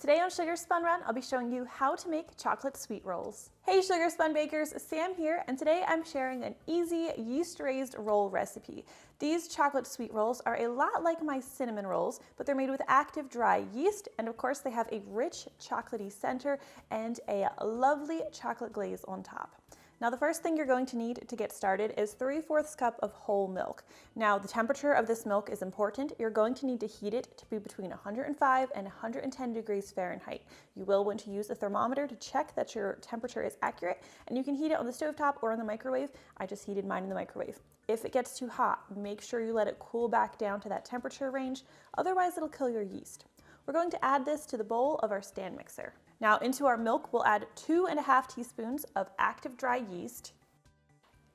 Today on Sugar Spun Run, I'll be showing you how to make chocolate sweet rolls. Hey Sugar Spun Bakers, Sam here, and today I'm sharing an easy yeast-raised roll recipe. These chocolate sweet rolls are a lot like my cinnamon rolls, but they're made with active dry yeast, and of course they have a rich chocolatey center and a lovely chocolate glaze on top. Now the first thing you're going to need to get started is 3/4 cup of whole milk. Now the temperature of this milk is important. You're going to need to heat it to be between 105 and 110 degrees Fahrenheit. You will want to use a thermometer to check that your temperature is accurate, and you can heat it on the stovetop or in the microwave. I just heated mine in the microwave. If it gets too hot, make sure you let it cool back down to that temperature range, otherwise it'll kill your yeast. We're going to add this to the bowl of our stand mixer. Now into our milk, we'll add 2½ teaspoons of active dry yeast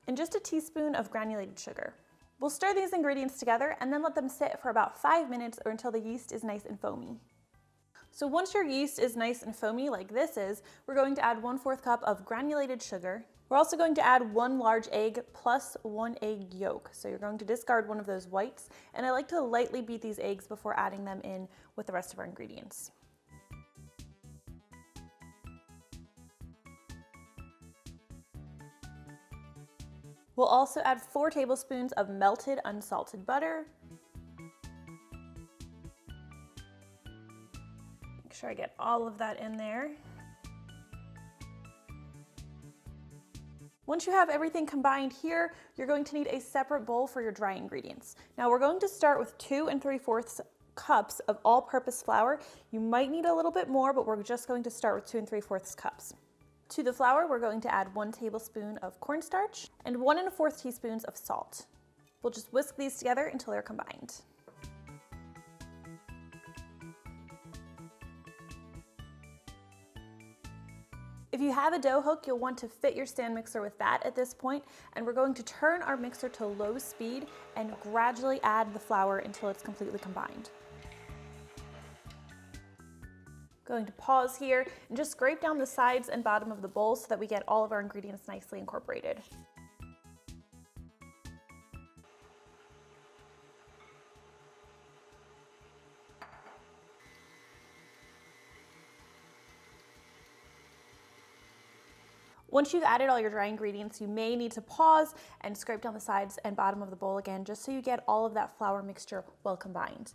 and just a teaspoon of granulated sugar. We'll stir these ingredients together and then let them sit for about 5 minutes or until the yeast is nice and foamy. So once your yeast is nice and foamy like this is, we're going to add 1/4 cup of granulated sugar. We're also going to add 1 large egg plus 1 egg yolk. So you're going to discard one of those whites, and I like to lightly beat these eggs before adding them in with the rest of our ingredients. We'll also add 4 tablespoons of melted unsalted butter. Make sure I get all of that in there. Once you have everything combined here, you're going to need a separate bowl for your dry ingredients. Now we're going to start with 2 3/4 cups of all-purpose flour. You might need a little bit more, but we're just going to start with 2 3/4 cups. To the flour, we're going to add 1 tablespoon of cornstarch and 1 1/4 teaspoons of salt. We'll just whisk these together until they're combined. If you have a dough hook, you'll want to fit your stand mixer with that at this point, and we're going to turn our mixer to low speed and gradually add the flour until it's completely combined. Going to pause here and just scrape down the sides and bottom of the bowl so that we get all of our ingredients nicely incorporated. Once you've added all your dry ingredients, you may need to pause and scrape down the sides and bottom of the bowl again, just so you get all of that flour mixture well combined.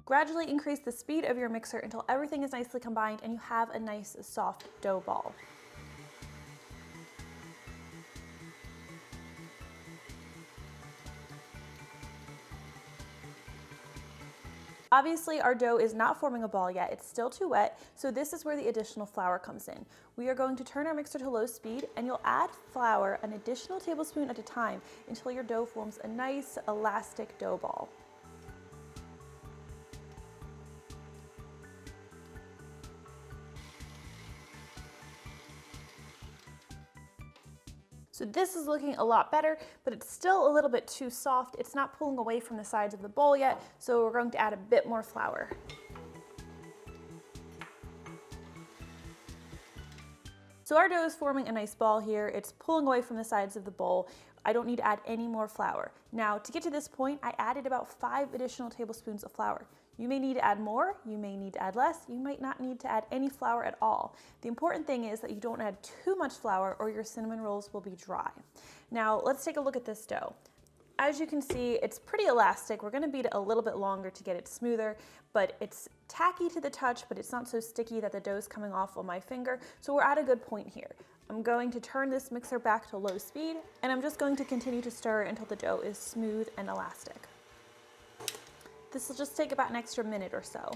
Gradually increase the speed of your mixer until everything is nicely combined and you have a nice soft dough ball. Obviously, our dough is not forming a ball yet. It's still too wet, so this is where the additional flour comes in. We are going to turn our mixer to low speed, and you'll add flour an additional tablespoon at a time until your dough forms a nice elastic dough ball. So this is looking a lot better, but it's still a little bit too soft. It's not pulling away from the sides of the bowl yet, so we're going to add a bit more flour. So our dough is forming a nice ball here. It's pulling away from the sides of the bowl. I don't need to add any more flour. Now, to get to this point, I added about 5 additional tablespoons of flour. You may need to add more, you may need to add less, you might not need to add any flour at all. The important thing is that you don't add too much flour or your cinnamon rolls will be dry. Now, let's take a look at this dough. As you can see, it's pretty elastic. We're gonna beat it a little bit longer to get it smoother, but it's tacky to the touch, but it's not so sticky that the dough is coming off on my finger, so we're at a good point here. I'm going to turn this mixer back to low speed, and I'm just going to continue to stir until the dough is smooth and elastic. This will just take about an extra minute or so.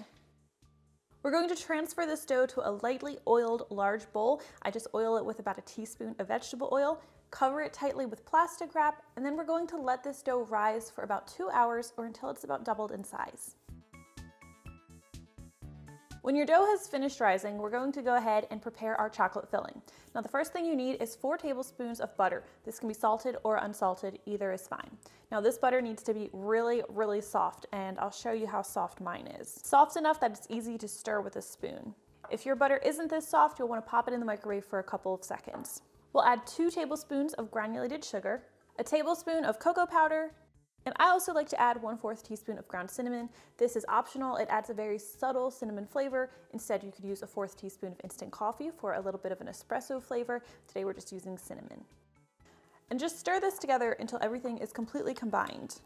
We're going to transfer this dough to a lightly oiled large bowl. I just oil it with about a teaspoon of vegetable oil, cover it tightly with plastic wrap, and then we're going to let this dough rise for about 2 hours or until it's about doubled in size. When your dough has finished rising, we're going to go ahead and prepare our chocolate filling. Now the first thing you need is 4 tablespoons of butter. This can be salted or unsalted, either is fine. Now this butter needs to be really, really soft, and I'll show you how soft mine is. Soft enough that it's easy to stir with a spoon. If your butter isn't this soft, you'll want to pop it in the microwave for a couple of seconds. We'll add 2 tablespoons of granulated sugar, a tablespoon of cocoa powder, And I also like to add 1/4 teaspoon of ground cinnamon. This is optional. It adds a very subtle cinnamon flavor. Instead, you could use a 1/4 teaspoon of instant coffee for a little bit of an espresso flavor. Today, we're just using cinnamon. And just stir this together until everything is completely combined.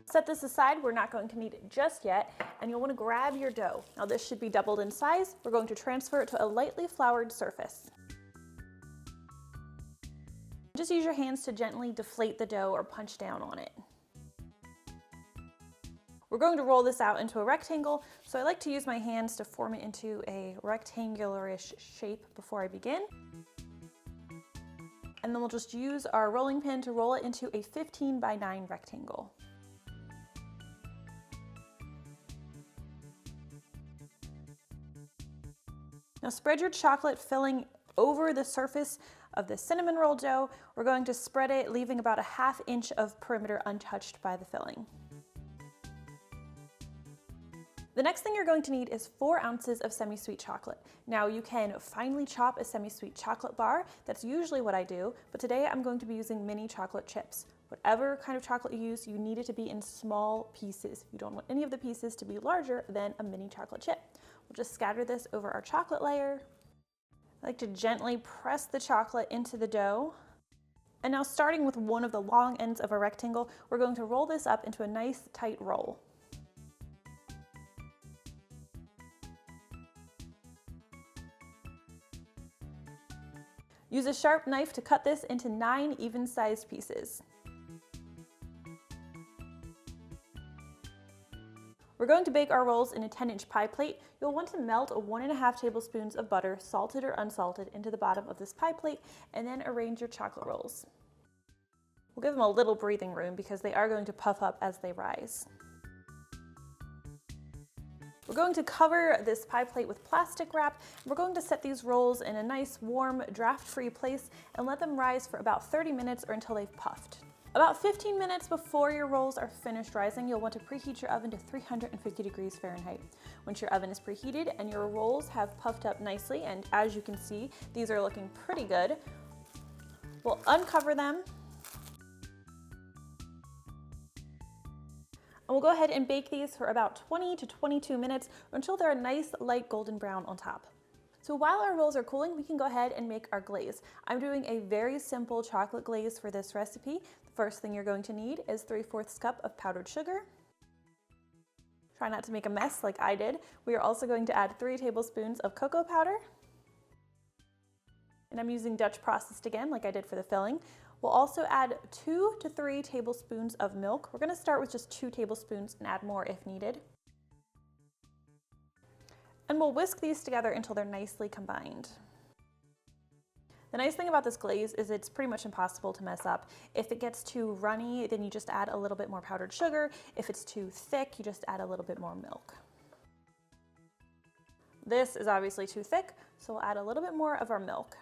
Set this aside, we're not going to need it just yet, and you'll want to grab your dough. Now this should be doubled in size. We're going to transfer it to a lightly floured surface. Just use your hands to gently deflate the dough or punch down on it. We're going to roll this out into a rectangle, so I like to use my hands to form it into a rectangular-ish shape before I begin. And then we'll just use our rolling pin to roll it into a 15×9 rectangle. Now spread your chocolate filling over the surface of the cinnamon roll dough. We're going to spread it, leaving about a 1/2 inch of perimeter untouched by the filling. The next thing you're going to need is 4 ounces of semi-sweet chocolate. Now you can finely chop a semi-sweet chocolate bar. That's usually what I do, but today I'm going to be using mini chocolate chips. Whatever kind of chocolate you use, you need it to be in small pieces. You don't want any of the pieces to be larger than a mini chocolate chip. We'll just scatter this over our chocolate layer. I like to gently press the chocolate into the dough. And now starting with one of the long ends of a rectangle, we're going to roll this up into a nice tight roll. Use a sharp knife to cut this into 9 even-sized pieces. We're going to bake our rolls in a 10-inch pie plate. You'll want to melt 1½ tablespoons of butter, salted or unsalted, into the bottom of this pie plate, and then arrange your chocolate rolls. We'll give them a little breathing room because they are going to puff up as they rise. We're going to cover this pie plate with plastic wrap. We're going to set these rolls in a nice, warm, draft-free place and let them rise for about 30 minutes or until they've puffed. About 15 minutes before your rolls are finished rising, you'll want to preheat your oven to 350 degrees Fahrenheit. Once your oven is preheated and your rolls have puffed up nicely, and as you can see, these are looking pretty good, we'll uncover them. And we'll go ahead and bake these for about 20 to 22 minutes until they're a nice light golden brown on top. So while our rolls are cooling, we can go ahead and make our glaze. I'm doing a very simple chocolate glaze for this recipe. The first thing you're going to need is 3/4 cup of powdered sugar. Try not to make a mess like I did. We are also going to add 3 tablespoons of cocoa powder. And I'm using Dutch processed again, like I did for the filling. We'll also add 2 to 3 tablespoons of milk. We're gonna start with just 2 tablespoons and add more if needed. And we'll whisk these together until they're nicely combined. The nice thing about this glaze is it's pretty much impossible to mess up. If it gets too runny, then you just add a little bit more powdered sugar. If it's too thick, you just add a little bit more milk. This is obviously too thick, so we'll add a little bit more of our milk.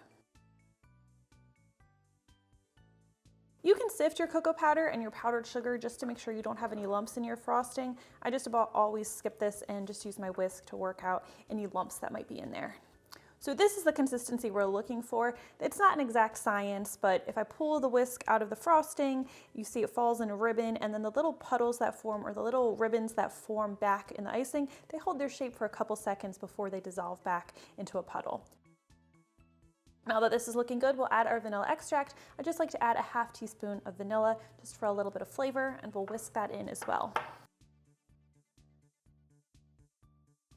You can sift your cocoa powder and your powdered sugar just to make sure you don't have any lumps in your frosting. I just about always skip this and just use my whisk to work out any lumps that might be in there. So this is the consistency we're looking for. It's not an exact science, but if I pull the whisk out of the frosting, you see it falls in a ribbon, and then the little puddles that form, or the little ribbons that form back in the icing, they hold their shape for a couple seconds before they dissolve back into a puddle. Now that this is looking good, we'll add our vanilla extract. I just like to add a 1/2 teaspoon of vanilla just for a little bit of flavor, and we'll whisk that in as well.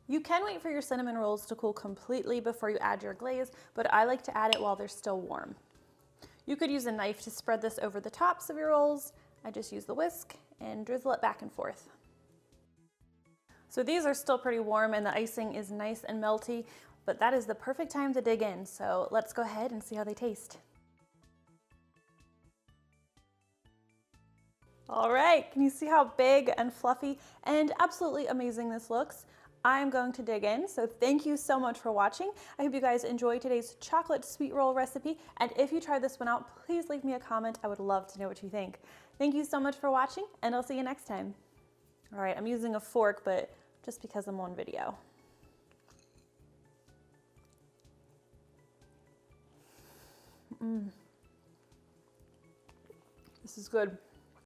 You can wait for your cinnamon rolls to cool completely before you add your glaze, but I like to add it while they're still warm. You could use a knife to spread this over the tops of your rolls. I just use the whisk and drizzle it back and forth. So these are still pretty warm and the icing is nice and melty, but that is the perfect time to dig in. So let's go ahead and see how they taste. All right, can you see how big and fluffy and absolutely amazing this looks? I'm going to dig in, so thank you so much for watching. I hope you guys enjoyed today's chocolate sweet roll recipe, and if you try this one out, please leave me a comment. I would love to know what you think. Thank you so much for watching, and I'll see you next time. All right, I'm using a fork, but just because I'm on video. This is good.